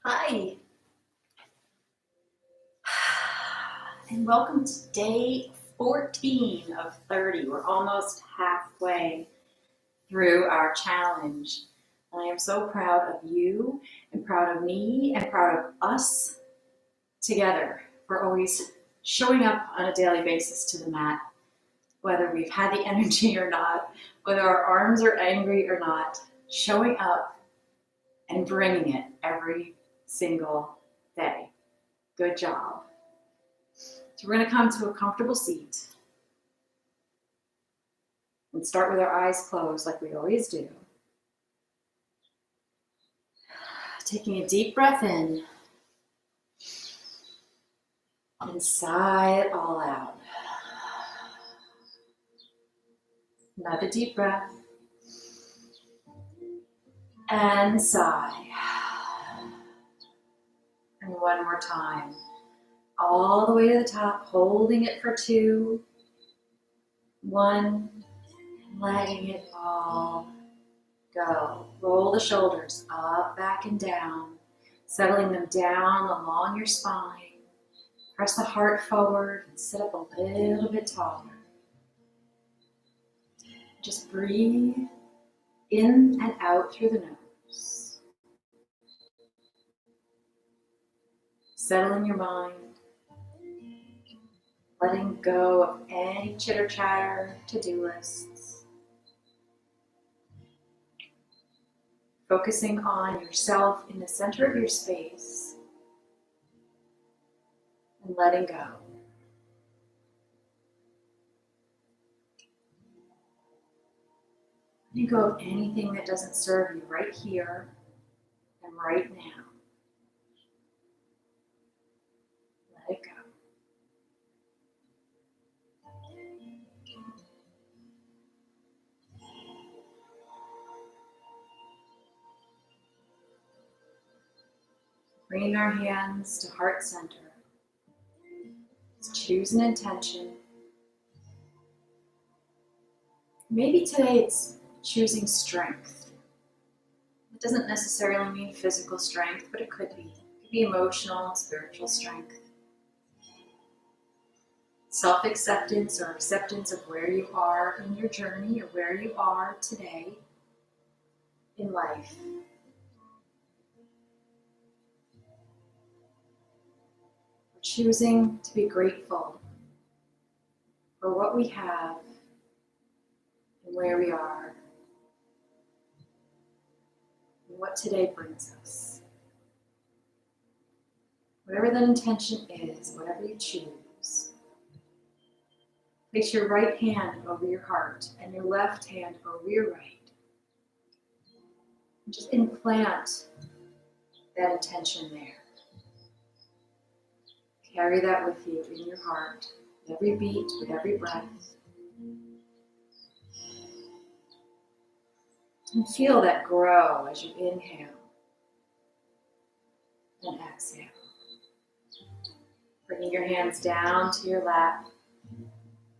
Hi, and welcome to day 14 of 30. We're almost halfway through our challenge. I am so proud of you and proud of me and proud of us together for always showing up on a daily basis to the mat, whether we've had the energy or not, whether our arms are angry or not, showing up and bringing it every single day. Good job. So we're going to come to a comfortable seat and start with our eyes closed like we always do. Taking a deep breath in and sigh it all out. Another deep breath and sigh. And one more time. All the way to the top, holding it for 2, 1, and letting it all go. Roll the shoulders up, back, and down, settling them down along your spine. Press the heart forward and sit up a little bit taller. Just breathe in and out through the nose. Settle in your mind. Letting go of any chitter chatter, to-do lists. Focusing on yourself in the center of your space and letting go. Letting go of anything that doesn't serve you right here and right now. Let it go. Bringing our hands to heart center. Let's choose an intention. Maybe today it's choosing strength. It doesn't necessarily mean physical strength, but it could be. It could be emotional, spiritual strength. Self-acceptance or acceptance of where you are in your journey or where you are today in life. We're choosing to be grateful for what we have and where we are and what today brings us. Whatever that intention is, whatever you choose, place your right hand over your heart and your left hand over your right. And just implant that intention there. Carry that with you in your heart, with every beat, with every breath. And feel that grow as you inhale and exhale. Bringing your hands down to your lap,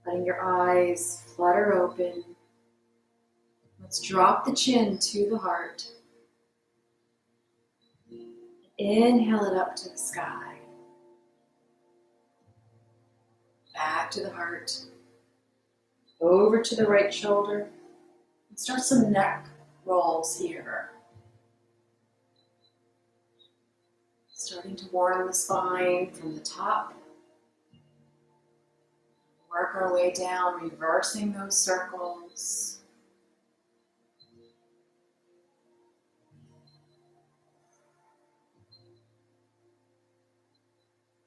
letting your eyes flutter open. Let's drop the chin to the heart. Inhale it up to the sky. Back to the heart. Over to the right shoulder. And start some neck rolls here. Starting to warm the spine from the top. Work our way down, reversing those circles.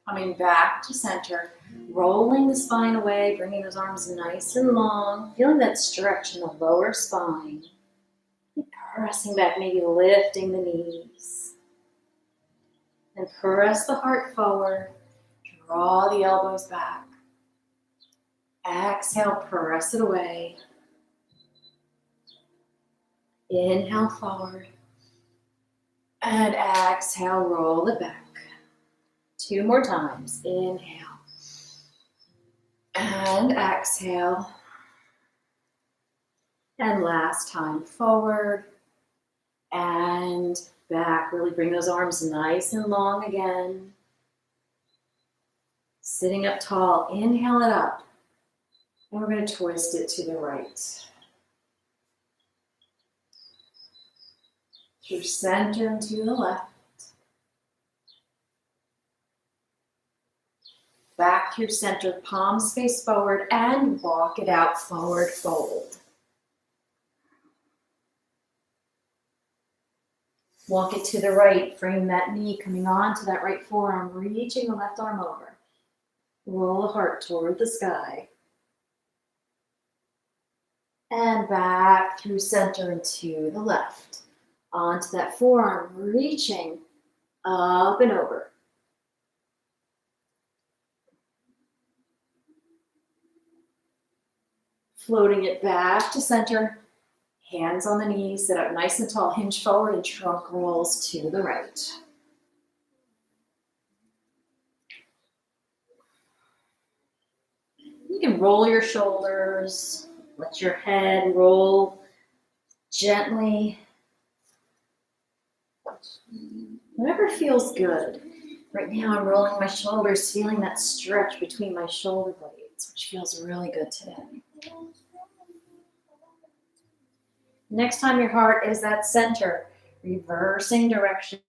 Coming back to center, rolling the spine away, bringing those arms nice and long, feeling that stretch in the lower spine. Pressing back, maybe lifting the knees. And press the heart forward, draw the elbows back. Exhale, press it away. Inhale forward. And exhale, roll it back. 2 more times. Inhale. And exhale. And last time, forward and back. Really bring those arms nice and long again. Sitting up tall, inhale it up. And we're going to twist it to the right. Through center and to the left. Back through center, palms face forward, and walk it out, forward fold. Walk it to the right, frame that knee, coming on to that right forearm, reaching the left arm over. Roll the heart toward the sky. And back through center and to the left. Onto that forearm, reaching up and over. Floating it back to center. Hands on the knees, sit up nice and tall, hinge forward, and trunk rolls to the right. You can roll your shoulders, let your head roll gently. Whatever feels good. Right now I'm rolling my shoulders, feeling that stretch between my shoulder blades, which feels really good today. Next time your heart is at center, reversing direction.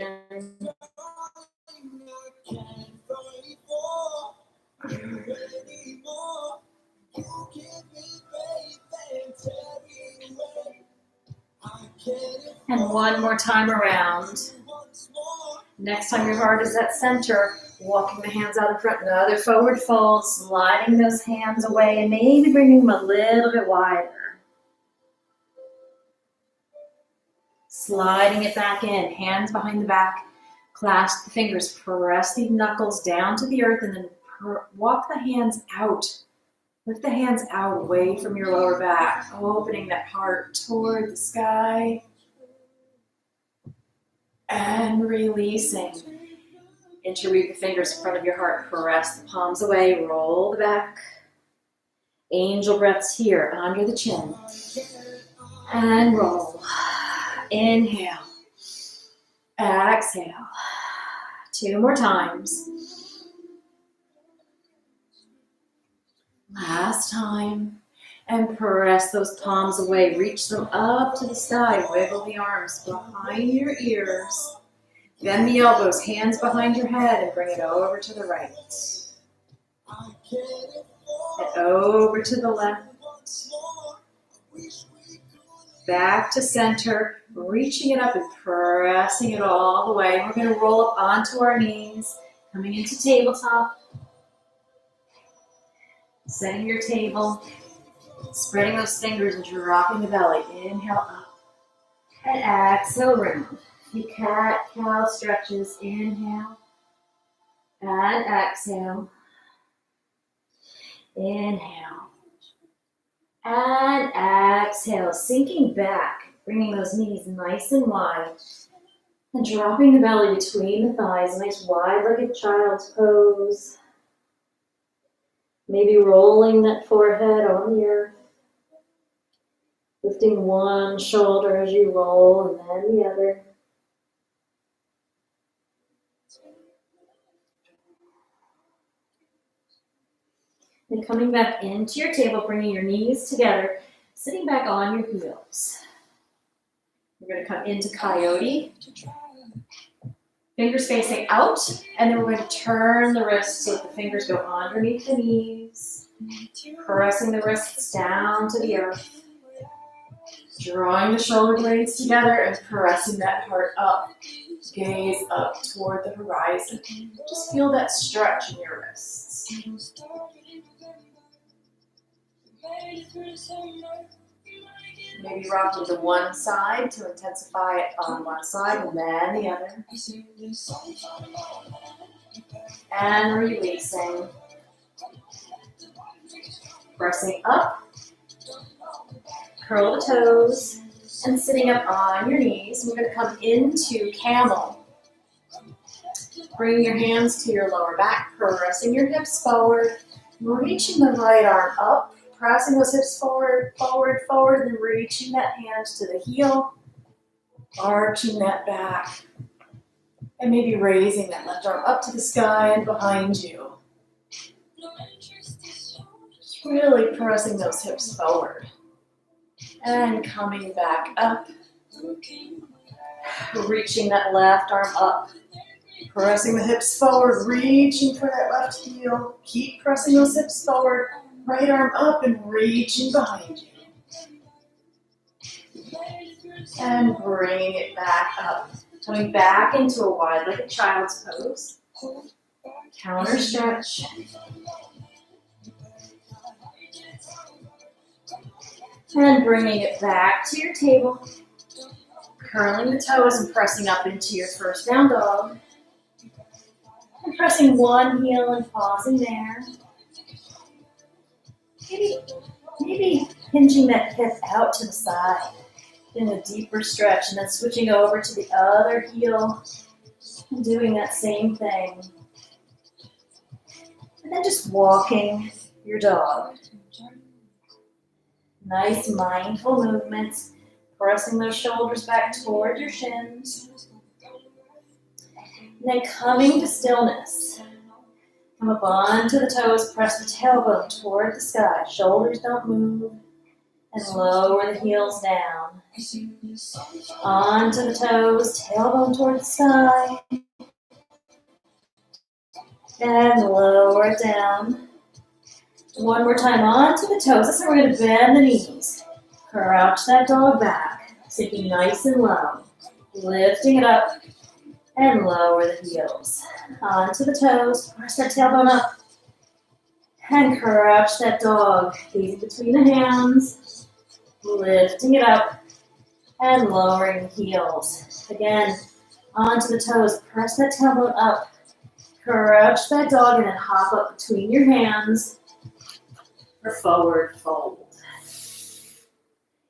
And one more time around. Next time your heart is at center, walking the hands out in front, another forward fold, sliding those hands away and maybe bringing them a little bit wider. Sliding it back in, hands behind the back, clasp the fingers, press the knuckles down to the earth, and then walk the hands out. Lift the hands out away from your lower back, opening that heart toward the sky. And releasing. Interweave the fingers in front of your heart, press the palms away, roll the back. Angel breaths here under the chin. And roll. Inhale. Exhale. 2 more times. Last time. And press those palms away. Reach them up to the sky. Wiggle the arms behind your ears. Bend the elbows, hands behind your head, and bring it over to the right. And over to the left. Back to center, reaching it up and pressing it all the way. We're going to roll up onto our knees, coming into tabletop. Setting your table, spreading those fingers and dropping the belly. Inhale up and exhale round. Few cat-cow stretches. Inhale and exhale. Inhale and exhale. Sinking back, bringing those knees nice and wide. And dropping the belly between the thighs. Nice wide-legged child's pose. Maybe rolling that forehead on the earth. Lifting one shoulder as you roll and then the other. And coming back into your table, bringing your knees together, sitting back on your heels. We're going to come into coyote. Fingers facing out, and then we're going to turn the wrists so that the fingers go underneath the knees, pressing the wrists down to the earth, drawing the shoulder blades together and pressing that heart up, gaze up toward the horizon. Just feel that stretch in your wrists. Maybe rock to one side to intensify it on one side and then the other. And releasing. Pressing up. Curl the toes. And sitting up on your knees. We're going to come into camel. Bring your hands to your lower back. Pressing your hips forward. Reaching the right arm up. Pressing those hips forward, forward, forward, and then reaching that hand to the heel. Arching that back. And maybe raising that left arm up to the sky and behind you. Just really pressing those hips forward. And coming back up. Reaching that left arm up. Pressing the hips forward, reaching for that left heel. Keep pressing those hips forward. Right arm up and reaching behind you. And bringing it back up. Coming back into a wide-legged child's pose. Counter stretch. And bringing it back to your table. Curling the toes and pressing up into your first down dog. And pressing one heel and pausing there. Maybe hinging that hip out to the side in a deeper stretch, and then switching over to the other heel and doing that same thing. And then just walking your dog. Nice mindful movements, pressing those shoulders back toward your shins. And then coming to stillness. Come up onto the toes, press the tailbone toward the sky. Shoulders don't move. And lower the heels down. Onto the toes, tailbone toward the sky. And lower it down. One more time onto the toes. This time we're going to bend the knees. Crouch that dog back. Sinking nice and low. Lifting it up. And lower the heels. Onto the toes. Press that tailbone up. And crouch that dog. Gaze between the hands. Lifting it up. And lowering the heels. Again, onto the toes. Press that tailbone up. Crouch that dog and then hop up between your hands for forward fold.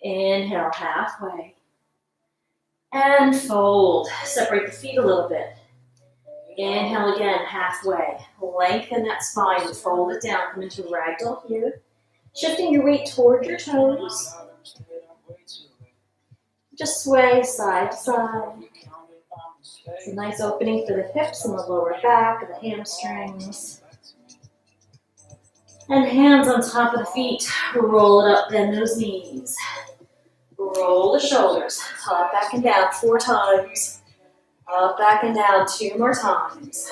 Inhale halfway. And fold. Separate the feet a little bit. Inhale again, halfway. Lengthen that spine and fold it down. Come into ragdoll here. Shifting your weight toward your toes. Just sway side to side. It's a nice opening for the hips and the lower back and the hamstrings. And hands on top of the feet. Roll it up, bend those knees. Roll the shoulders. Up, back, and down 4 times. Up, back, and down 2 more times.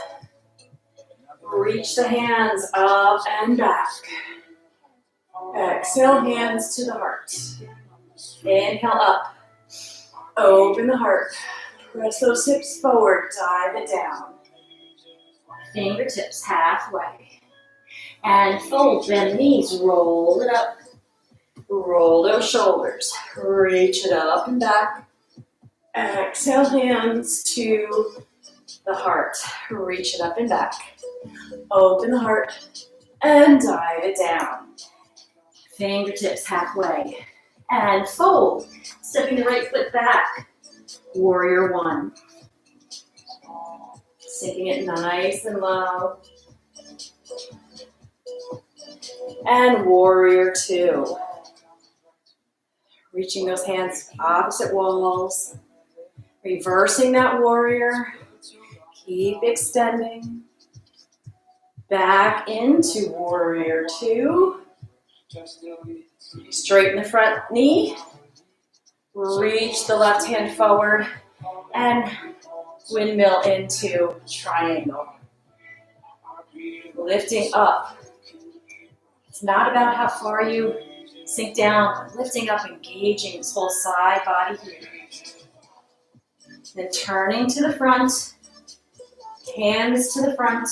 Reach the hands up and back. Exhale, hands to the heart. Inhale up. Open the heart. Press those hips forward. Dive it down. Fingertips halfway. And fold. Bend the knees. Roll it up. Roll those shoulders. Reach it up and back. Exhale, hands to the heart. Reach it up and back. Open the heart and dive it down. Fingertips halfway. And fold. Stepping the right foot back. Warrior 1. Sinking it nice and low. And warrior 2. Reaching those hands opposite walls. Reversing that warrior. Keep extending. Back into warrior 2. Straighten the front knee. Reach the left hand forward. And windmill into triangle. Lifting up. It's not about how far you sink down, but lifting up, engaging this whole side body here. Then turning to the front, hands to the front,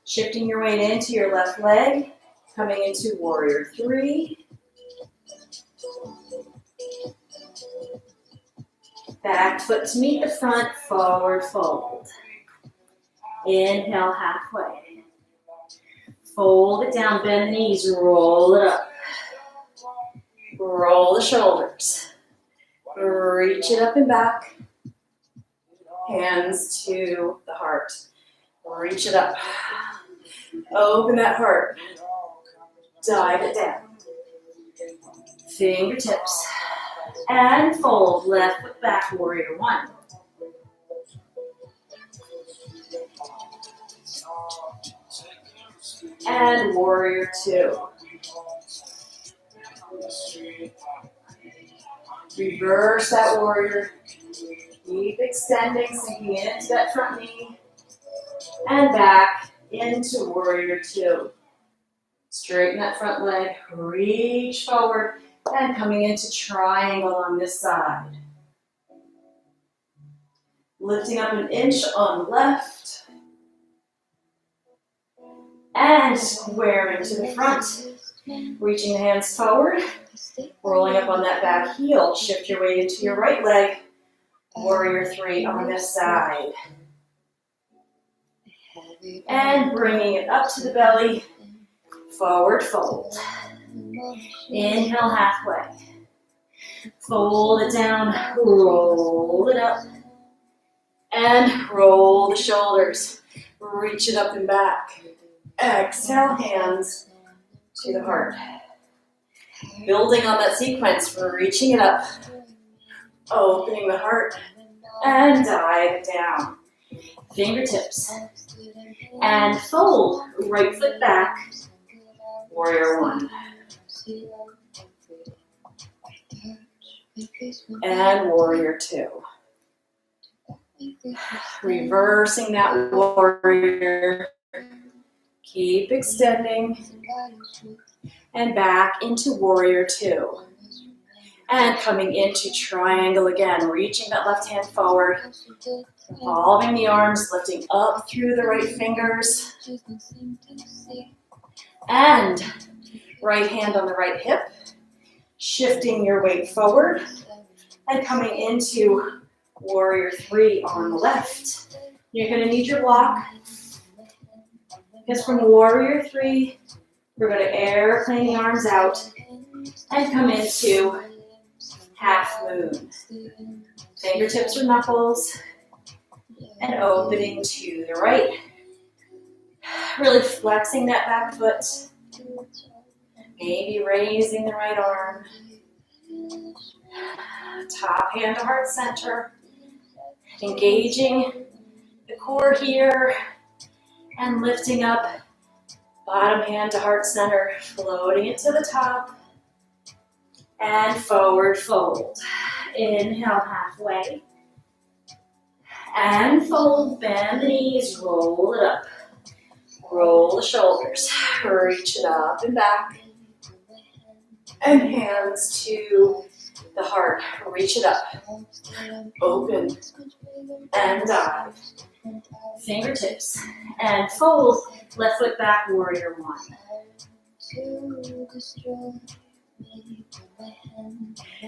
shifting your weight into your left leg, coming into warrior 3. Back foot to meet the front, forward fold. Inhale halfway. Fold it down, bend the knees, roll it up. Roll the shoulders. Reach it up and back. Hands to the heart. Reach it up. Open that heart. Dive it down. Fingertips. And fold, left foot back, warrior one. And warrior two. Reverse that warrior. Keep extending, sinking into that front knee. And back into warrior two. Straighten that front leg, reach forward, and coming into triangle on this side. Lifting up an inch on the left. And squaring to the front. Reaching the hands forward, rolling up on that back heel. Shift your weight into your right leg. Warrior three on this side. And bringing it up to the belly. Forward fold. Inhale halfway. Fold it down, roll it up. And roll the shoulders. Reach it up and back. Exhale, hands to the heart. Building on that sequence, reaching it up. Opening the heart. And dive it down. Fingertips. And fold. Right foot back. Warrior one. And warrior two. Reversing that warrior. Keep extending. And back into warrior two. And coming into triangle again. Reaching that left hand forward. Revolving the arms, lifting up through the right fingers. And right hand on the right hip. Shifting your weight forward. And coming into warrior three on the left. You're going to need your block. Because from warrior three, we're going to airplane the arms out and come into half moon. Fingertips or knuckles. And opening to the right. Really flexing that back foot. Maybe raising the right arm. Top hand to heart center. Engaging the core here. And lifting up. Bottom hand to heart center. Floating it to the top. And forward fold. Inhale halfway. And fold, bend the knees, roll it up. Roll the shoulders, reach it up and back. And hands to the heart, reach it up. Open and dive. Fingertips and fold, left foot back, warrior one.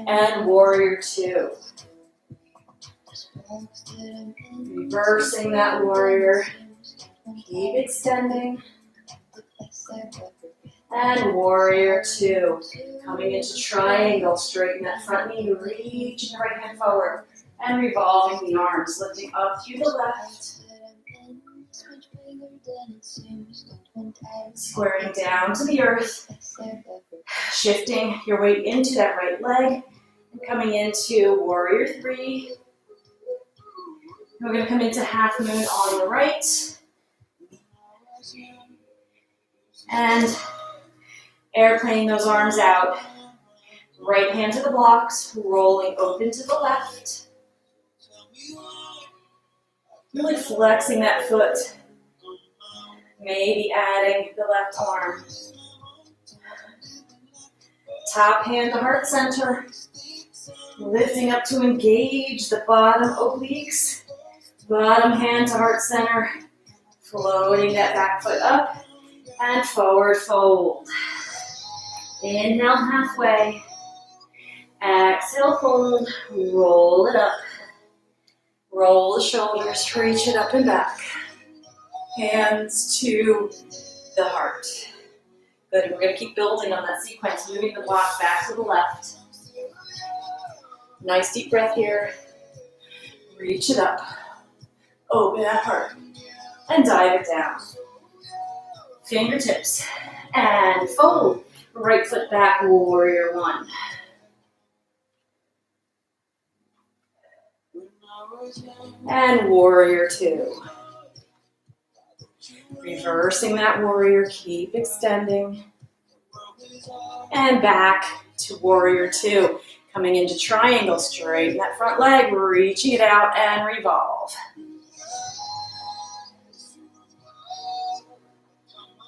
And warrior two. Reversing that warrior. Keep extending. And warrior two. Coming into triangle, straighten that front knee, reaching the right hand forward. And revolving the arms, lifting up through the left. Squaring down to the earth. Shifting your weight into that right leg. And coming into warrior three. We're going to come into half moon on the right. And airplaning those arms out. Right hand to the blocks, rolling open to the left. Really flexing that foot. Maybe adding the left arm. Top hand to heart center. Lifting up to engage the bottom obliques. Bottom hand to heart center. Floating that back foot up. And forward fold. Inhale halfway. Exhale fold. Roll it up. Roll the shoulders. Reach it up and back. Hands to the heart. Good. And we're going to keep building on that sequence. Moving the block back to the left. Nice deep breath here. Reach it up. Open that heart. And dive it down. Fingertips. And fold. Right foot back, warrior one. And warrior two. Reversing that warrior, keep extending. And back to warrior two. Coming into triangle, straighten that front leg, reaching it out and revolve.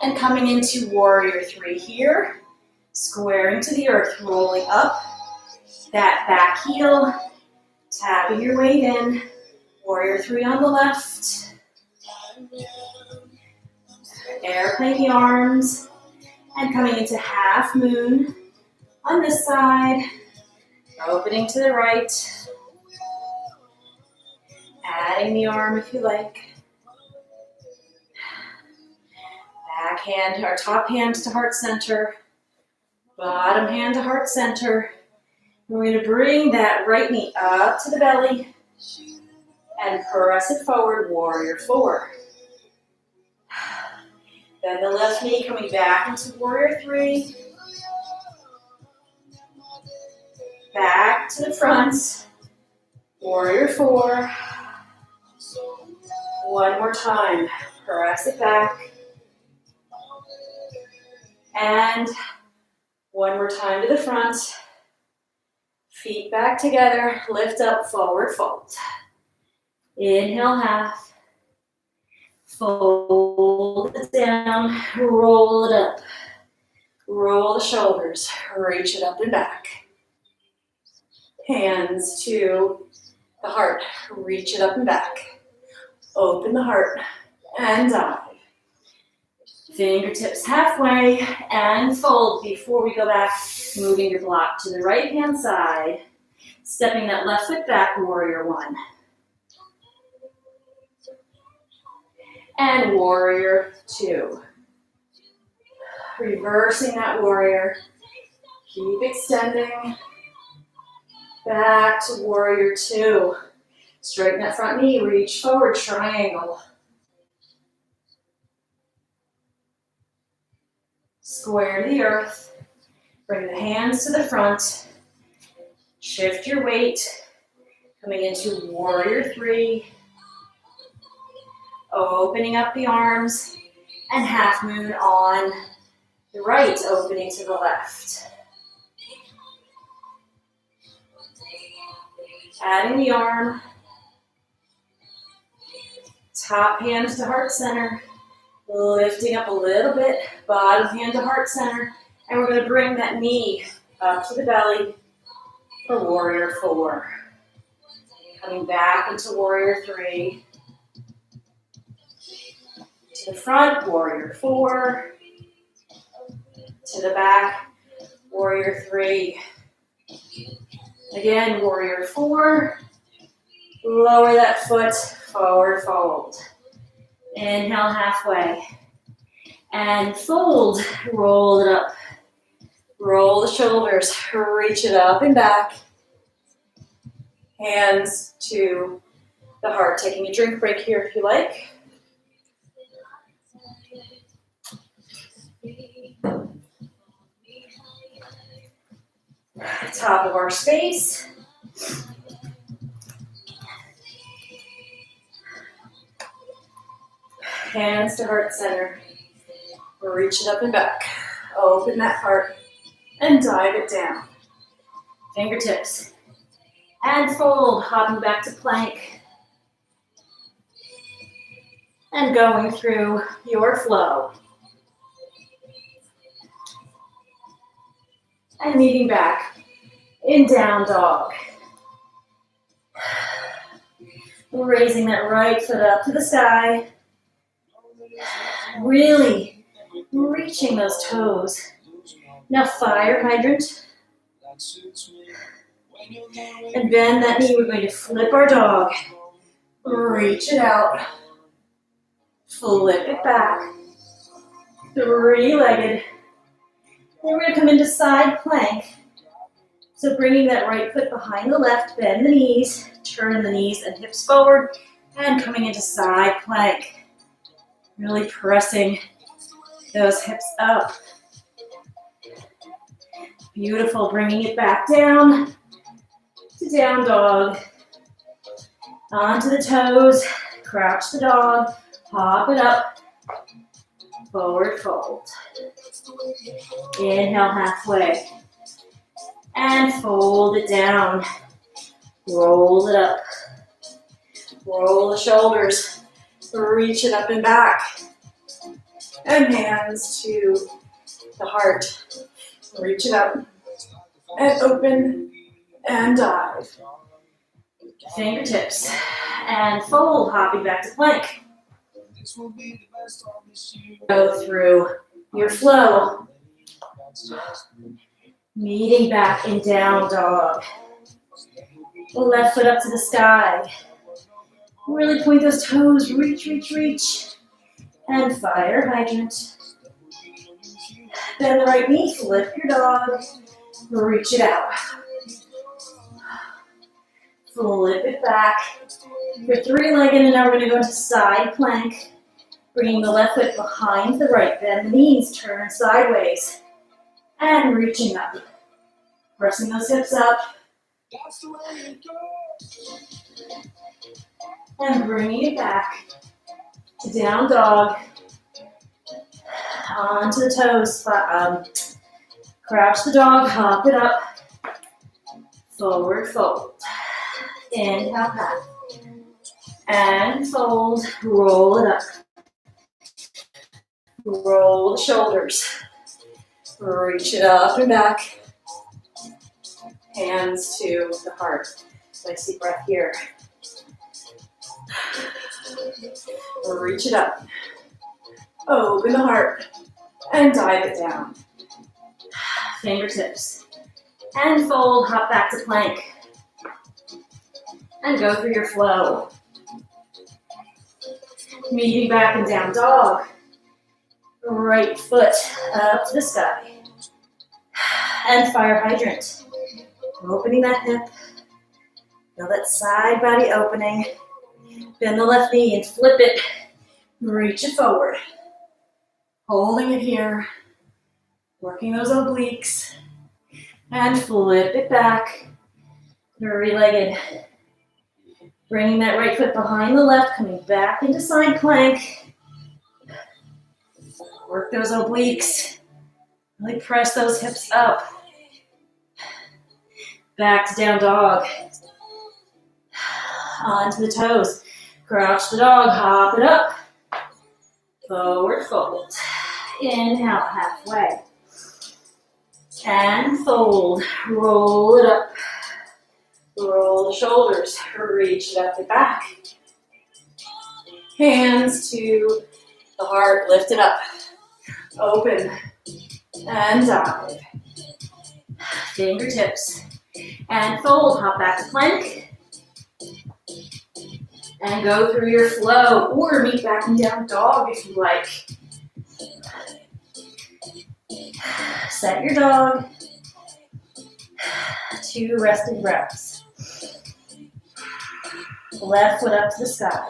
And coming into warrior three here, squaring to the earth, rolling up that back heel, tapping your weight in, warrior three on the left, airplane the arms, and coming into half moon on this side, opening to the right, adding the arm if you like. Back hand, or top hand to heart center, bottom hand to heart center. We're going to bring that right knee up to the belly and press it forward, warrior four. Then the left knee coming back into warrior three. Back to the front, warrior four. One more time, press it back. And one more time to the front. Feet back together, lift up, forward fold. Inhale half. Fold it down, roll it up. Roll the shoulders, reach it up and back. Hands to the heart, reach it up and back. Open the heart and dive. Fingertips halfway and fold before we go back, moving your block to the right hand side, stepping that left foot back, warrior one. And warrior two. Reversing that warrior, keep extending. Back to warrior two. Straighten that front knee, reach forward, triangle. Square the earth. Bring the hands to the front. Shift your weight. Coming into warrior three. Opening up the arms. And half moon on the right, opening to the left. Adding the arm. Top hands to heart center. Lifting up a little bit, bottom hand to heart center, and we're going to bring that knee up to the belly for warrior four. Coming back into warrior three. To the front, warrior four. To the back, warrior three. Again, warrior four. Lower that foot, forward fold. Inhale halfway. And fold, roll it up. Roll the shoulders, reach it up and back. Hands to the heart. Taking a drink break here if you like. Top of our space. Hands to heart center. Reach it up and back. Open that heart and dive it down. Fingertips. And fold, hopping back to plank. And going through your flow. And meeting back in down dog. Raising that right foot up to the sky. Really reaching those toes. Now fire hydrant. And bend that knee. We're going to flip our dog. Reach it out. Flip it back. Three-legged. Then we're going to come into side plank. So bringing that right foot behind the left, bend the knees, turn the knees and hips forward, and coming into side plank. Really pressing those hips up. Beautiful, bringing it back down to down dog. Onto the toes, crouch the dog, hop it up, forward fold. Inhale halfway, and fold it down. Roll it up. Roll the shoulders, reach it up and back. And hands to the heart. Reach it up and open and dive. Fingertips and fold, hopping back to plank. Go through your flow. Meeting back in down dog. Left foot up to the sky. Really point those toes, reach, reach, reach. And fire hydrant. Bend the right knee, flip your dog. Reach it out. Flip it back. You're three-legged, and now we're going to go into side plank. Bringing the left foot behind the right. Bend the knees, turn sideways. And reaching up. Pressing those hips up. And bringing it back to down dog. Onto the toes. Crouch the dog, hop it up. Forward fold. Inhale half. And fold. Roll it up. Roll the shoulders. Reach it up and back. Hands to the heart. Nice deep breath here. Reach it up. Open the heart. And dive it down. Fingertips. And fold, hop back to plank. And go through your flow. Meeting back in down dog. Right foot up to the sky. And fire hydrant. Opening that hip. Feel that side body opening. Bend the left knee and flip it. Reach it forward. Holding it here. Working those obliques. And flip it back. Three-legged. Bringing that right foot behind the left, coming back into side plank. Work those obliques. Really press those hips up. Back to down dog. Onto the toes. Crouch the dog, hop it up. Forward fold. Inhale, halfway. And fold. Roll it up. Roll the shoulders. Reach it up and back. Hands to the heart. Lift it up. Open. And dive. Fingertips. And fold. Hop back to plank. And go through your flow. Or meet back in down dog if you like. Set your dog. 2 rested breaths. Left foot up to the sky.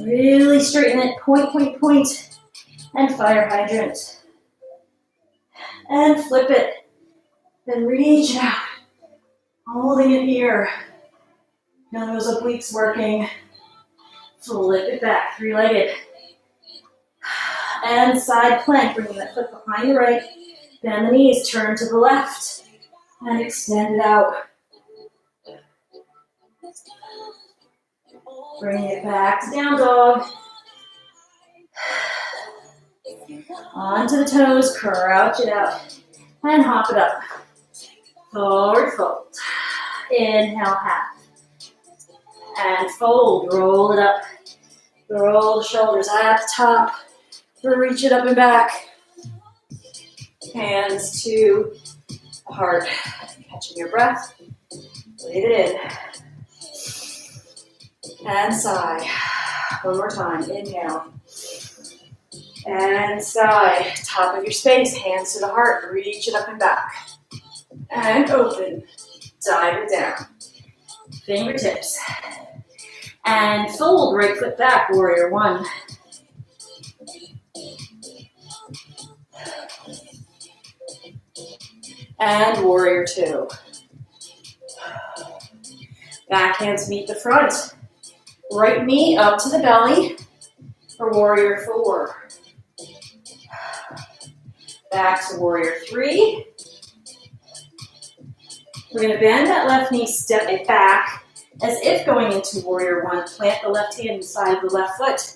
Really straighten it. Point, point, point. And fire hydrant. And flip it. Then reach out. Holding it here. Feel those obliques working. Flip it back. Three-legged. And side plank. Bringing that foot behind the right. Bend the knees. Turn to the left. And extend it out. Bring it back to down dog. Onto the toes, crouch it out. And hop it up. Forward fold. Inhale, half. And fold, roll it up. Roll the shoulders at the top. Reach it up and back. Hands to the heart. Catching your breath. Breathe it in. And sigh. One more time. Inhale. And sigh. Top of your space. Hands to the heart. Reach it up and back. And open. Dive it down. Fingertips. And fold. Right foot back. Warrior 1. And warrior 2. Back hands meet the front. Right knee up to the belly for warrior 4. Back to warrior 3. We're going to bend that left knee, step it back as if going into warrior 1. Plant the left hand inside the left foot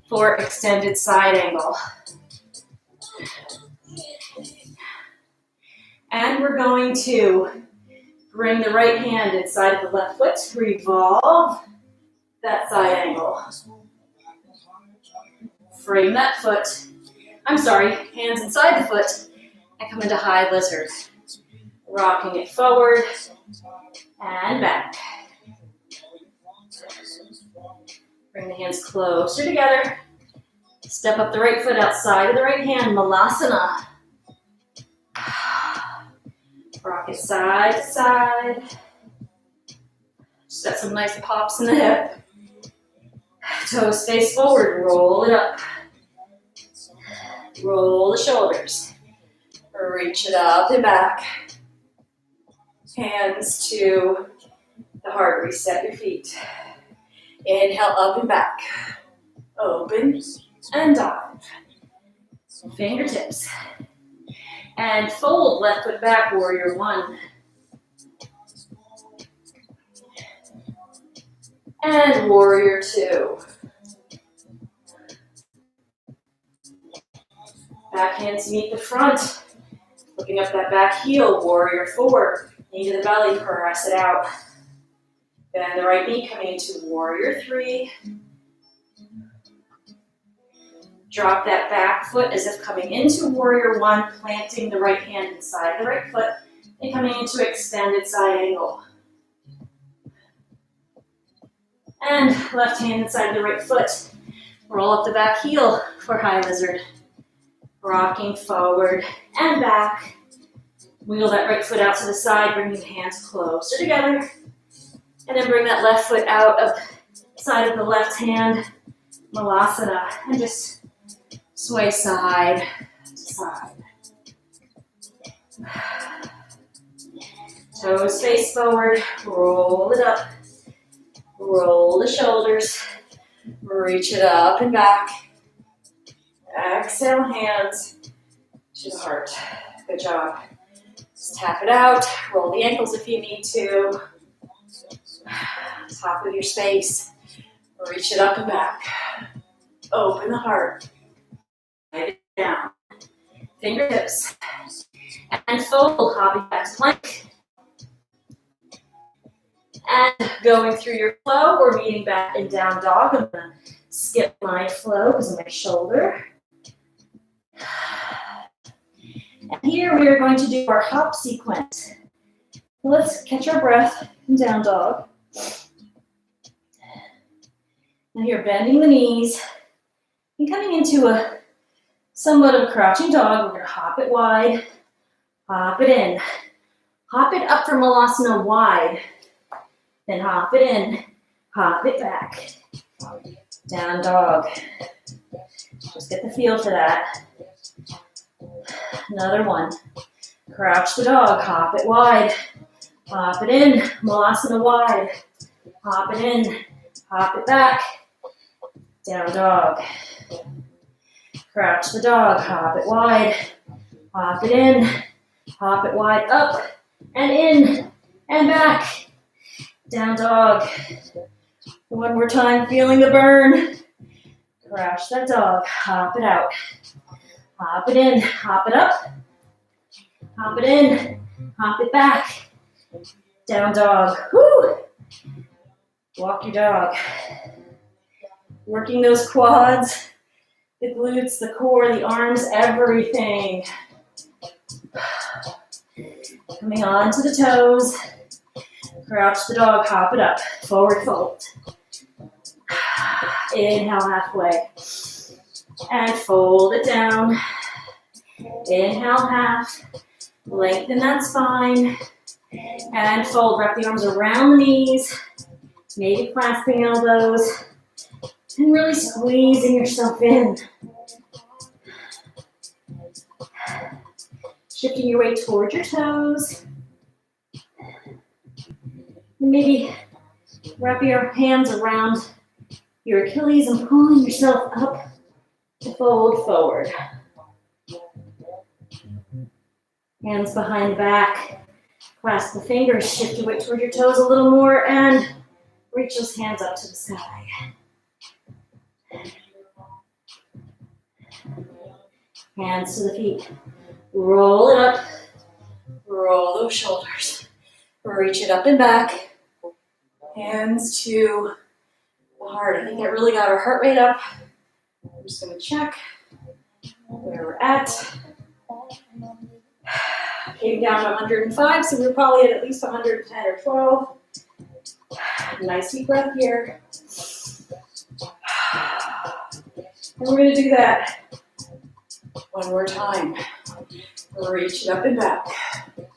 for extended side angle. And we're going to bring the right hand inside of the left foot, revolve that side angle. Frame that foot. Hands inside the foot and come into high lizard. Rocking it forward and back. Bring the hands closer together. Step up the right foot outside of the right hand, Malasana. Rock it side to side. Just got some nice pops in the hip. Toes face forward, roll it up. Roll the shoulders. Reach it up and back. Hands to the heart, reset your feet. Inhale up and back. Open and dive. Fingertips. And fold left foot back, warrior 1. And warrior 2. Back hands meet the front. Looking up that back heel, warrior 4. Knee to the belly, press it out. Bend the right knee, coming into warrior 3. Drop that back foot as if coming into warrior 1, planting the right hand inside the right foot, and coming into extended side angle. And left hand inside the right foot. Roll up the back heel for high lizard. Rocking forward and back. Wheel that right foot out to the side, bring your hands closer together. And then bring that left foot out of the side of the left hand, Malasana, and just sway side to side. Toes face forward, roll it up. Roll the shoulders, reach it up and back. Exhale, hands to the heart. Good job. Just tap it out. Roll the ankles if you need to. Top of your space. Reach it up and back. Open the heart. Dive it down. Fingertips. And fold, hopping back to plank. And going through your flow, we're meeting back in down dog. I'm going to skip my flow because of my shoulder. And here we are going to do our hop sequence. Let's catch our breath in down dog. Now you're bending the knees and coming into a somewhat of a crouching dog. We're going to hop it wide, hop it in. Hop it up from Malasana wide. Then hop it in, hop it back. Down dog. Just get the feel for that. Another one. Crouch the dog, hop it wide. Hop it in, Malasana wide. Hop it in, hop it back. Down dog. Crouch the dog, hop it wide. Hop it in, hop it wide, up and in and back. Down dog. One more time, feeling the burn. Crouch that dog, hop it out. Hop it in, hop it up. Hop it in, hop it back. Down dog. Woo! Walk your dog. Working those quads, the glutes, the core, the arms, everything. Coming on to the toes. Crouch the dog, hop it up. Forward fold. Inhale halfway. And fold it down. Inhale half. Lengthen that spine. And fold. Wrap the arms around the knees. Maybe clasping elbows. And really squeezing yourself in. Shifting your weight towards your toes. And maybe wrap your hands around your Achilles and pulling yourself up to fold forward. Hands behind the back. Clasp the fingers, shift your weight toward your toes a little more, and reach those hands up to the sky. Hands to the feet. Roll it up. Roll those shoulders. Reach it up and back. Hands to the heart. I think that really got our heart rate up. I'm just going to check where we're at. Came down to 105, so we're probably at least 110 or 12. Nice deep breath here. And we're going to do that one more time. Reach it up and back.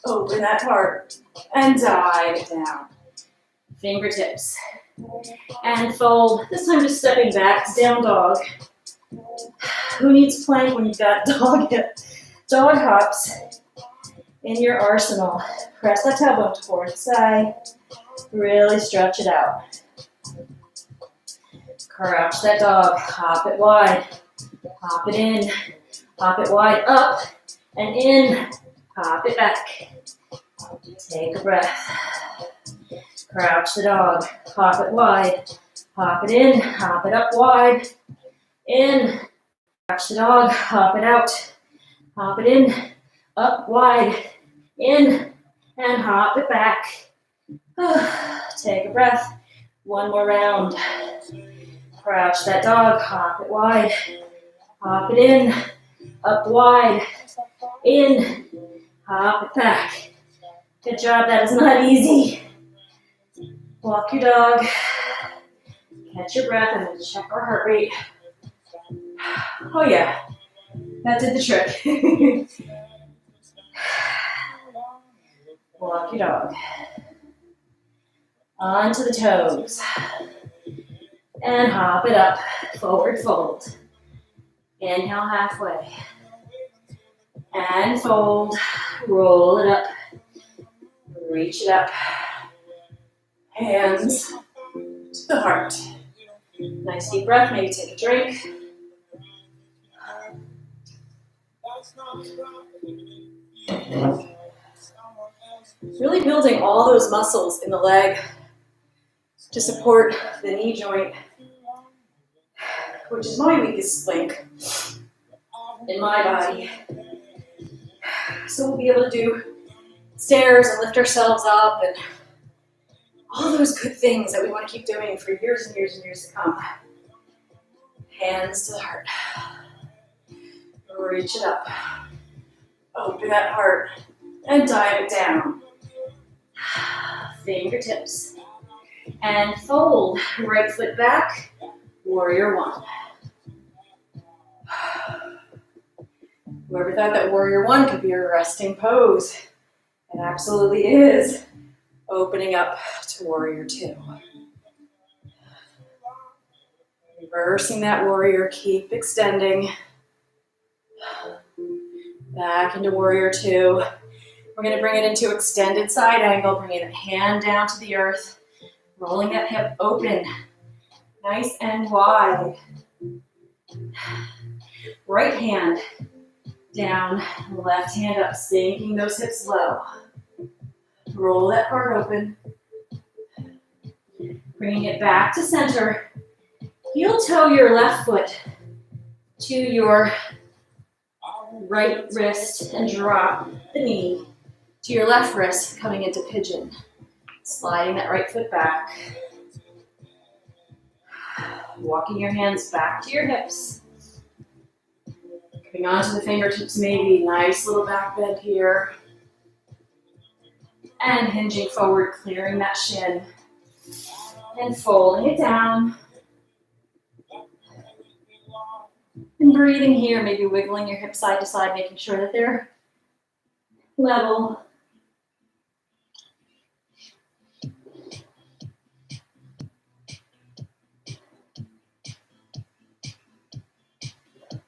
Open that heart and dive it down. Fingertips. And fold. This time just stepping back, down dog. Who needs plank when you've got dog hops in your arsenal? Press that tailbone toward the side. Really stretch it out. Crouch that dog. Hop it wide. Hop it in. Hop it wide up and in. Hop it back. Take a breath. Crouch the dog. Hop it wide. Hop it in. Hop it up wide. In. Crouch the dog. Hop it out. Hop it in. Up wide. In. And hop it back. Take a breath. One more round. Crouch that dog. Hop it wide. Hop it in. Up wide. In. Hop it back. Good job. That is not easy. Walk your dog. Catch your breath and then check our heart rate. Oh yeah. That did the trick. Walk your dog. Onto the toes. And hop it up. Forward fold. Inhale halfway. And fold. Roll it up. Reach it up. Hands to the heart. Nice deep breath. Maybe take a drink. Really building all those muscles in the leg to support the knee joint, which is my weakest link in my body. So we'll be able to do stairs and lift ourselves up and all those good things that we want to keep doing for years and years and years to come. Hands to the heart. Reach it up. Open that heart and dive it down. Fingertips. And fold. Right foot back. Warrior one. Whoever thought that warrior one could be a resting pose? It absolutely is. Opening up to warrior two. Reversing that warrior, keep extending. Back into warrior two. We're going to bring it into extended side angle, bringing the hand down to the earth, rolling that hip open, nice and wide. Right hand down, left hand up, sinking those hips low. Roll that heart open. Bringing it back to center. Heel toe your left foot to your right wrist and drop the knee to your left wrist, coming into pigeon. Sliding that right foot back. Walking your hands back to your hips. Coming onto the fingertips maybe. Nice little back bend here. And hinging forward, clearing that shin. And folding it down. And breathing here, maybe wiggling your hips side to side, making sure that they're level.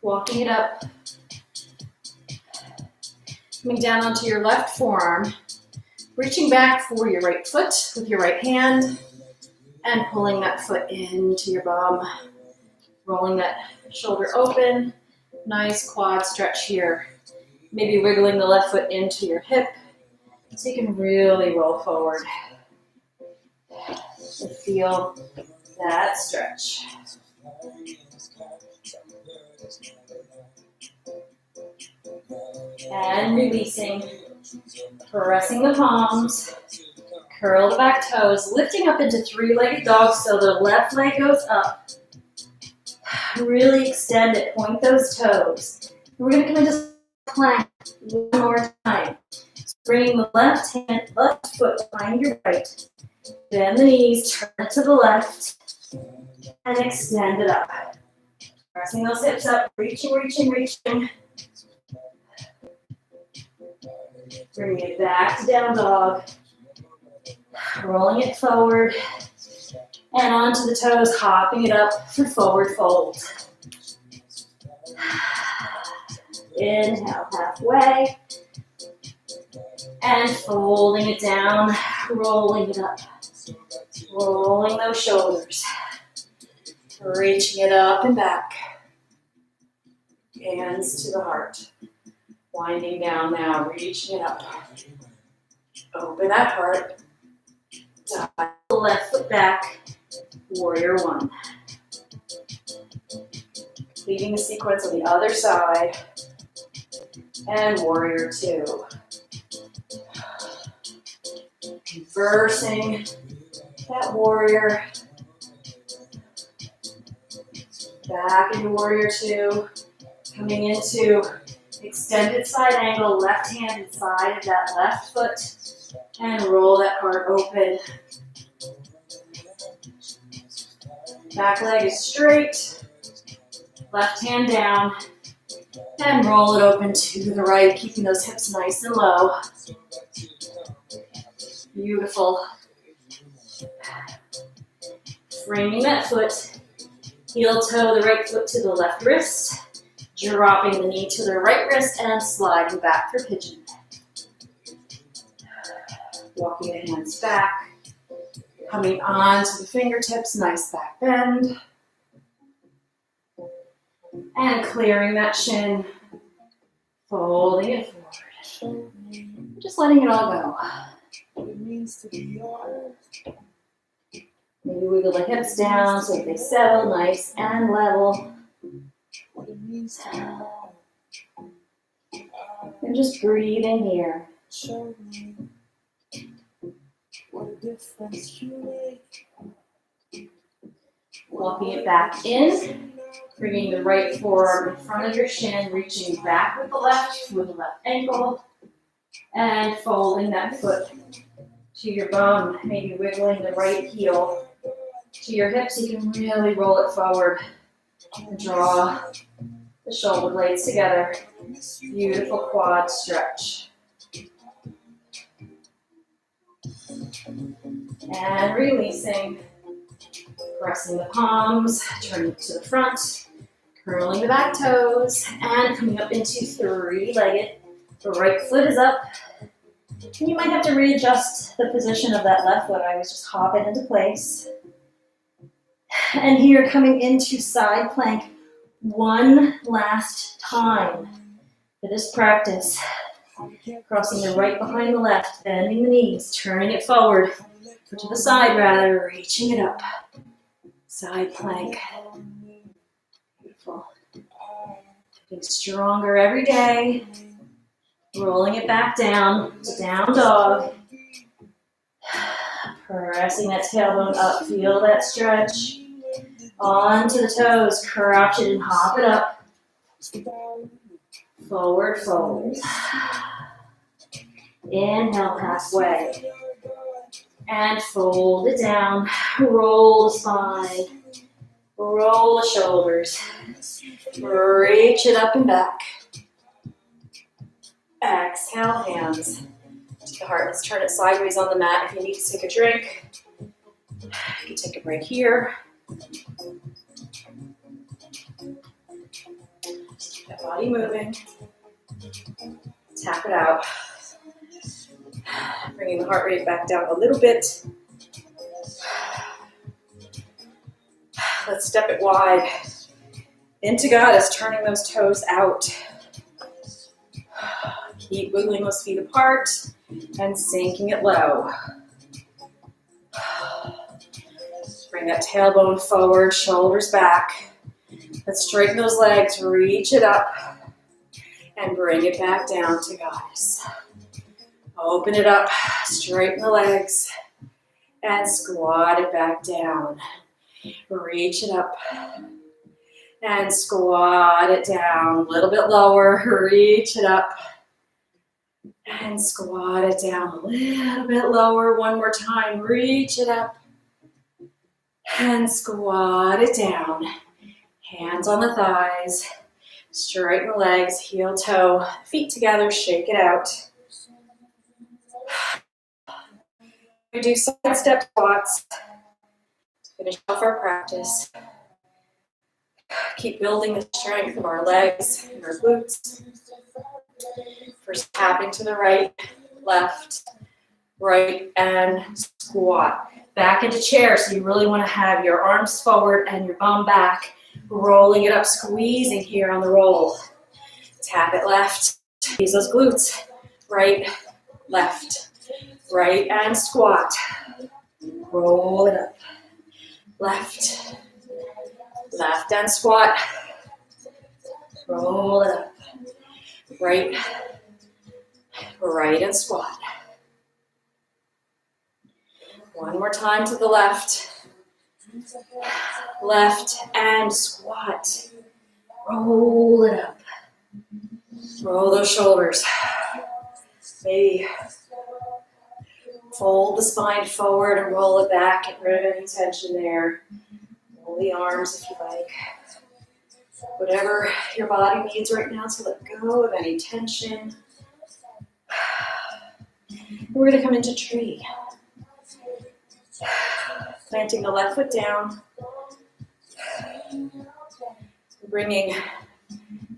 Walking it up. Coming down onto your left forearm. Reaching back for your right foot with your right hand. And pulling that foot into your bum. Rolling that shoulder open. Nice quad stretch here. Maybe wiggling the left foot into your hip so you can really roll forward. And feel that stretch. And releasing. Pressing the palms. Curl the back toes. Lifting up into three-legged dog so the left leg goes up. Really extend it. Point those toes. We're going to come into plank one more time. Bring the left foot behind your right. Bend the knees, turn it to the left, and extend it up. Pressing those hips up, reaching, reaching, reaching. Bring it back to down dog. Rolling it forward. And onto the toes, hopping it up for forward fold. Inhale, halfway. And folding it down, rolling it up. Rolling those shoulders. Reaching it up and back. Hands to the heart. Winding down now, reaching it up. Open that heart. Dive the left foot back. Warrior one. Leaving the sequence on the other side. And warrior two. Reversing that warrior. Back into warrior two. Coming into extended side angle, left hand inside of that left foot. And roll that heart open. Back leg is straight. Left hand down. And roll it open to the right, keeping those hips nice and low. Beautiful. Framing that foot. Heel toe the right foot to the left wrist. Dropping the knee to the right wrist and sliding back for pigeon. Walking the hands back. Coming on to the fingertips, nice back bend. And clearing that shin. Folding it forward. Just letting it all go. Maybe wiggle the hips down so that they settle nice and level. And just breathe in here. Walking it back in, bringing the right forearm in front of your shin, reaching back with the left ankle, and folding that foot to your bum, maybe wiggling the right heel to your hips. You can really roll it forward and draw the shoulder blades together. Beautiful quad stretch. And releasing, pressing the palms, turning to the front, curling the back toes, and coming up into three-legged. The right foot is up. And you might have to readjust the position of that left foot. I was just hopping into place. And here, coming into side plank one last time for this practice. Crossing the right behind the left, bending the knees, turning it forward, or to the side rather, reaching it up. Side plank. Beautiful. Getting stronger every day. Rolling it back down to down dog. Pressing that tailbone up. Feel that stretch. Onto the toes. Crouch it and hop it up. Forward fold. Inhale halfway. And fold it down. Roll the spine. Roll the shoulders. Reach it up and back. Exhale, hands to the heart. Let's turn it sideways on the mat. If you need to take a drink, you can take a break here. Just keep that body moving. Tap it out. Bringing the heart rate back down a little bit. Let's step it wide. Into goddess, turning those toes out. Keep wiggling those feet apart and sinking it low. Bring that tailbone forward, shoulders back. Let's straighten those legs, reach it up, and bring it back down to goddess. Open it up, straighten the legs, and squat it back down. Reach it up, and squat it down. A little bit lower, reach it up, and squat it down. A little bit lower, one more time, reach it up, and squat it down. Hands on the thighs, straighten the legs, heel toe, feet together, shake it out. We do side step squats to finish off our practice. Keep building the strength of our legs and our glutes. First tapping to the right, left, right, and squat. Back into chair, so you really want to have your arms forward and your bum back. Rolling it up, squeezing here on the roll. Tap it left, use those glutes. Right, left, right, and squat. Roll it up. Left, left, and squat. Roll it up. Right, right, and squat. One more time to the left. Left and squat. Roll it up. Roll those shoulders. Maybe fold the spine forward and roll it back. Get rid of any tension there. Roll the arms if you like. Whatever your body needs right now to let go of any tension. We're going to come into tree. Planting the left foot down. Bringing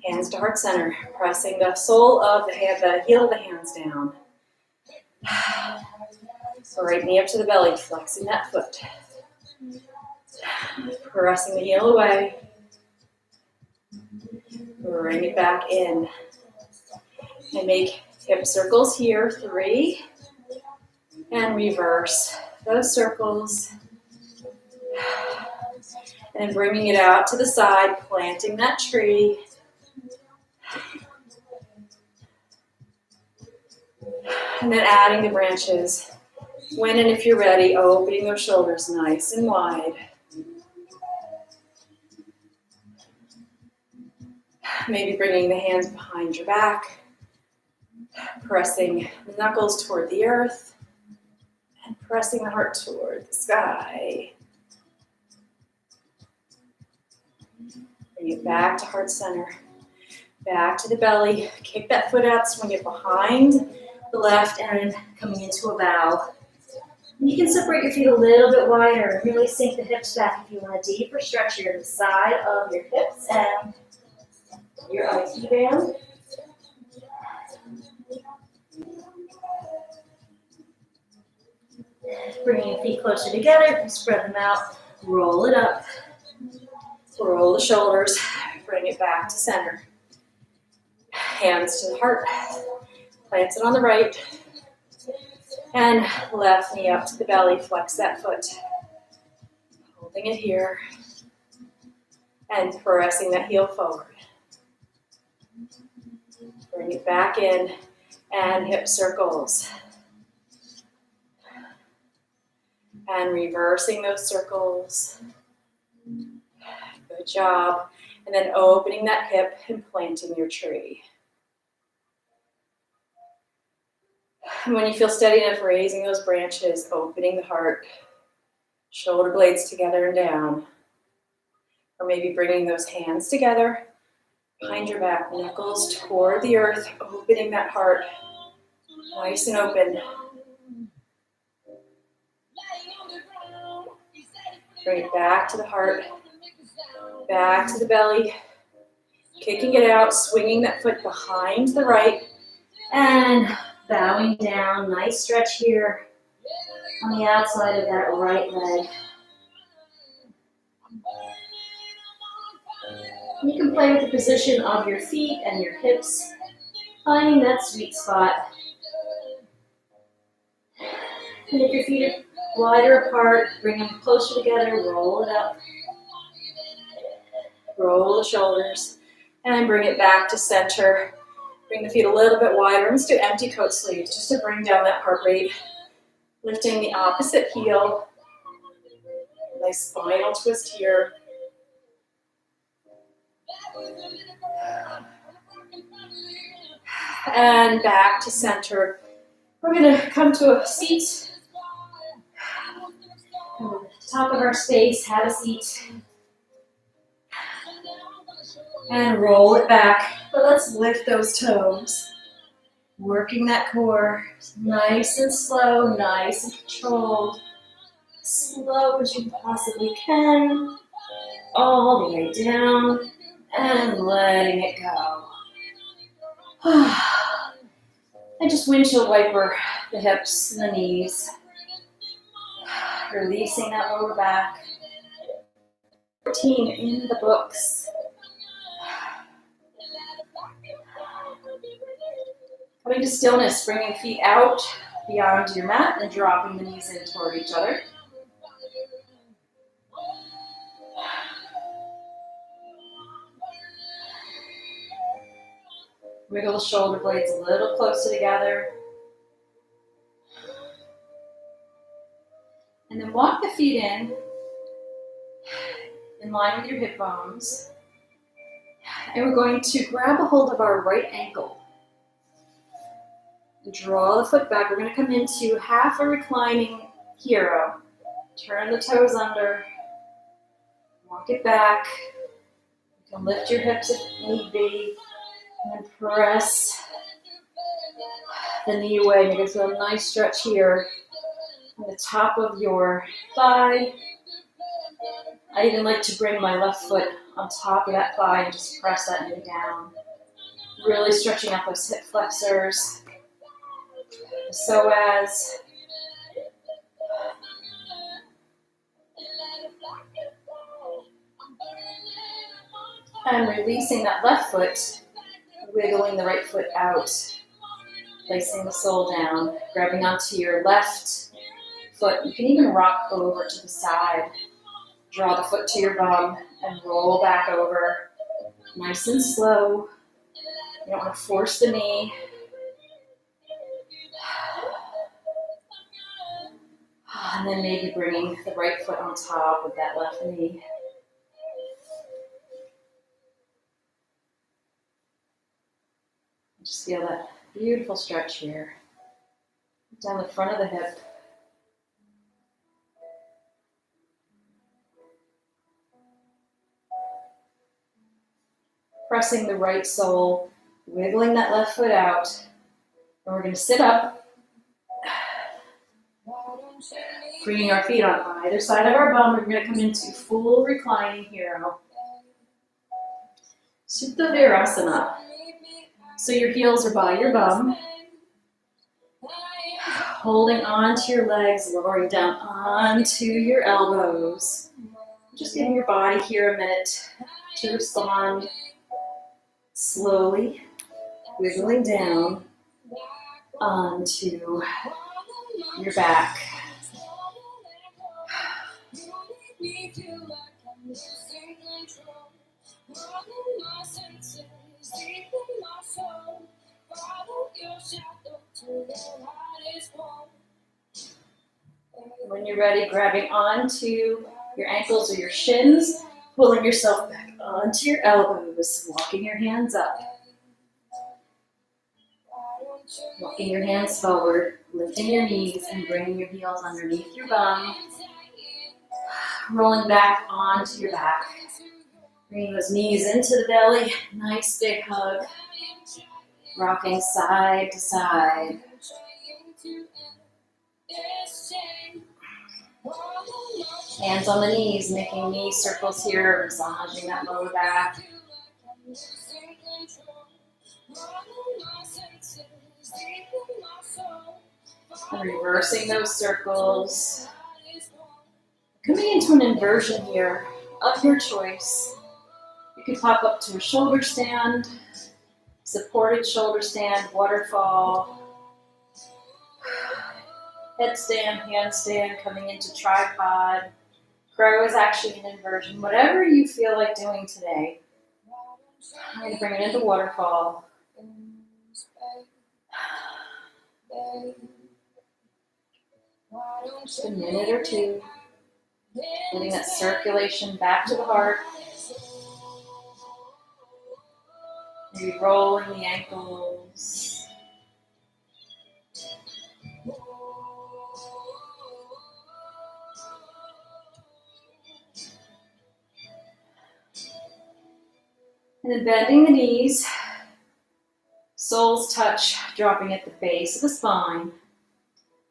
hands to heart center. Pressing the sole of the hand, the heel of the hands down. So right knee up to the belly, flexing that foot. Pressing the heel away. Bring it back in. And make hip circles here, 3. And reverse those circles. And then bringing it out to the side, planting that tree. And then adding the branches. When and if you're ready, opening those shoulders nice and wide. Maybe bringing the hands behind your back. Pressing the knuckles toward the earth. And pressing the heart toward the sky. Bring it back to heart center. Back to the belly. Kick that foot out, swing it behind the left, and coming into a bow. You can separate your feet a little bit wider. Really sink the hips back if you want a deeper stretch here to the side of your hips and your IT band. Bringing your feet closer together, spread them out, roll it up, roll the shoulders, bring it back to center. Hands to the heart, plant it on the right, and left knee up to the belly, flex that foot. Holding it here, and pressing that heel forward. Bring it back in, and hip circles. And reversing those circles. Good job. And then opening that hip and planting your tree. And when you feel steady enough, raising those branches, opening the heart, shoulder blades together and down. Or maybe bringing those hands together behind your back, knuckles toward the earth, opening that heart, nice and open. Bring it back to the heart, back to the belly, kicking it out, swinging that foot behind the right, and bowing down. Nice stretch here on the outside of that right leg. You can play with the position of your feet and your hips, finding that sweet spot. And if your feet are wider apart, bring them closer together, roll it up. Roll the shoulders, and bring it back to center. Bring the feet a little bit wider. Let's do empty coat sleeves, just to bring down that heart rate. Lifting the opposite heel. Nice spinal twist here. And back to center. We're going to come to a seat. Top of our space, have a seat. And roll it back. But let's lift those toes. Working that core. Nice and slow, nice and controlled. Slow as you possibly can. All the way down. And letting it go. And just windshield wiper the hips and the knees. Releasing that lower back. 14 in the books. Coming to stillness, bringing feet out beyond your mat and dropping the knees in toward each other. Wiggle the shoulder blades a little closer together. And then walk the feet in line with your hip bones. And we're going to grab a hold of our right ankle. And draw the foot back. We're going to come into half a reclining hero. Turn the toes under. Walk it back. You can lift your hips if need be. And press the knee away. You're going to feel a nice stretch here on the top of your thigh. I even like to bring my left foot on top of that thigh and just press that knee down. Really stretching out those hip flexors, the psoas. And releasing that left foot, wiggling the right foot out, placing the sole down, grabbing onto your left foot. You can even rock over to the side. Draw the foot to your bum and roll back over. Nice and slow. You don't want to force the knee. And then maybe bringing the right foot on top of that left knee. Just feel that beautiful stretch here. Down the front of the hip. Pressing the right sole, wiggling that left foot out. And we're going to sit up. Bringing our feet on either side of our bum. We're going to come into full reclining hero. Supta Virasana. So your heels are by your bum. Holding onto your legs, lowering down onto your elbows. Just giving your body here a minute to respond. Slowly wiggling down onto your back. When you're ready, grabbing onto your ankles or your shins, pulling yourself back onto your elbows, walking your hands up. Walking your hands forward, lifting your knees and bringing your heels underneath your bum. Rolling back onto your back. Bringing those knees into the belly. Nice big hug. Rocking side to side. Hands on the knees, making knee circles here, massaging that lower back. And reversing those circles. Coming into an inversion here of your choice. You can pop up to a shoulder stand, supported shoulder stand, waterfall, headstand, handstand, coming into tripod. Crow is actually an inversion. Whatever you feel like doing today. I'm going to bring it into waterfall. Just a minute or two. Getting that circulation back to the heart. Maybe rolling the ankles. And then bending the knees. Soles touch, dropping at the base of the spine.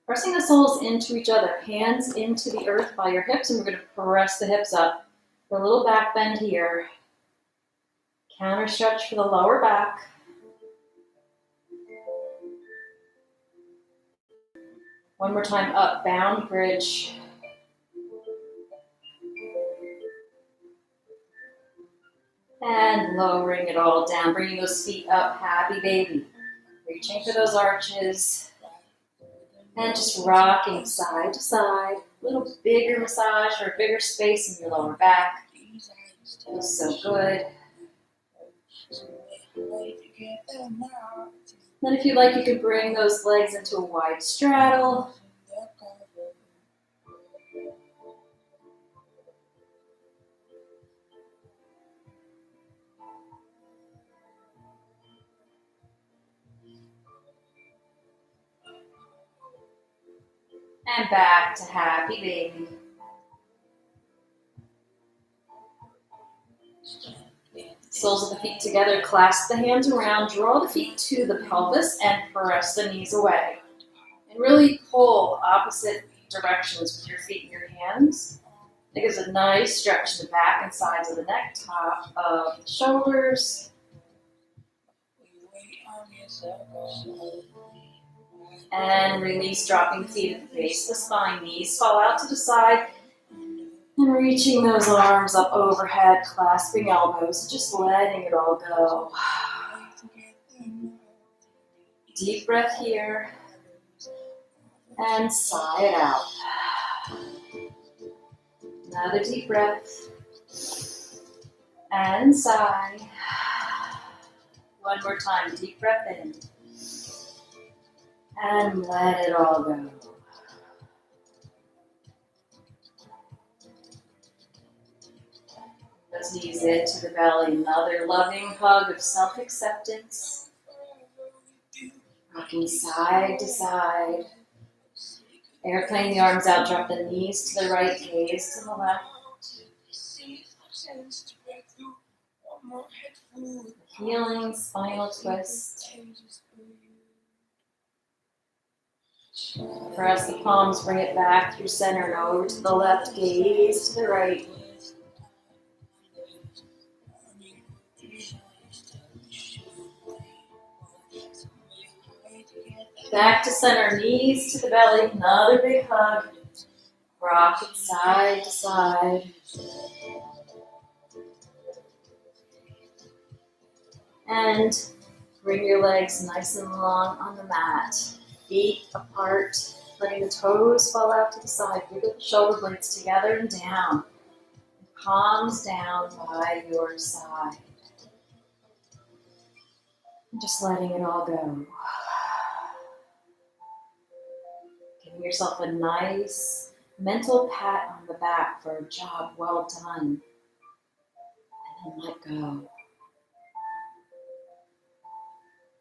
Pressing the soles into each other, hands into the earth by your hips, and we're going to press the hips up. A little back bend here. Counter stretch for the lower back. One more time up, bound bridge. And lowering it all down, bringing those feet up, happy baby. Reaching for those arches. And just rocking side to side. A little bigger massage or bigger space in your lower back. Feels so good. Then if you'd like, you can bring those legs into a wide straddle. And back to happy baby. Soles of the feet together, clasp the hands around, draw the feet to the pelvis and press the knees away. And really pull opposite directions with your feet and your hands. It gives a nice stretch to the back and sides of the neck, top of the shoulders. And release, dropping the feet at the base of the spine. Knees fall out to the side. And reaching those arms up overhead, clasping elbows, just letting it all go. Deep breath here. And sigh it out. Another deep breath. And sigh. One more time, deep breath in. And let it all go. Those knees into the belly. Another loving hug of self-acceptance. Rocking side to side. Airplane the arms out, drop the knees to the right, gaze to the left. Healing spinal twist. Press the palms, bring it back through center and over to the left, gaze to the right. Back to center, knees to the belly, another big hug. Rock it side to side. And bring your legs nice and long on the mat. Feet apart, letting the toes fall out to the side. Bring the shoulder blades together and down. Palms down by your side. And just letting it all go. Giving yourself a nice mental pat on the back for a job well done. And then let go.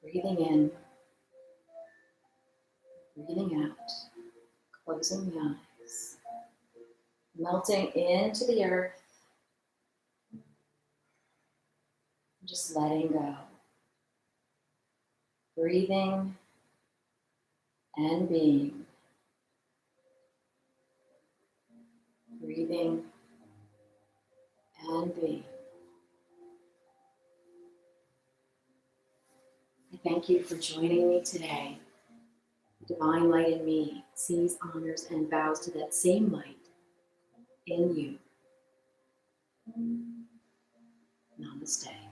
Breathing in. Breathing out. Closing the eyes. Melting into the earth. Just letting go. Breathing and being. Breathing and being. I thank you for joining me today. The divine light in me sees, honors, and bows to that same light in you. Namaste. this day.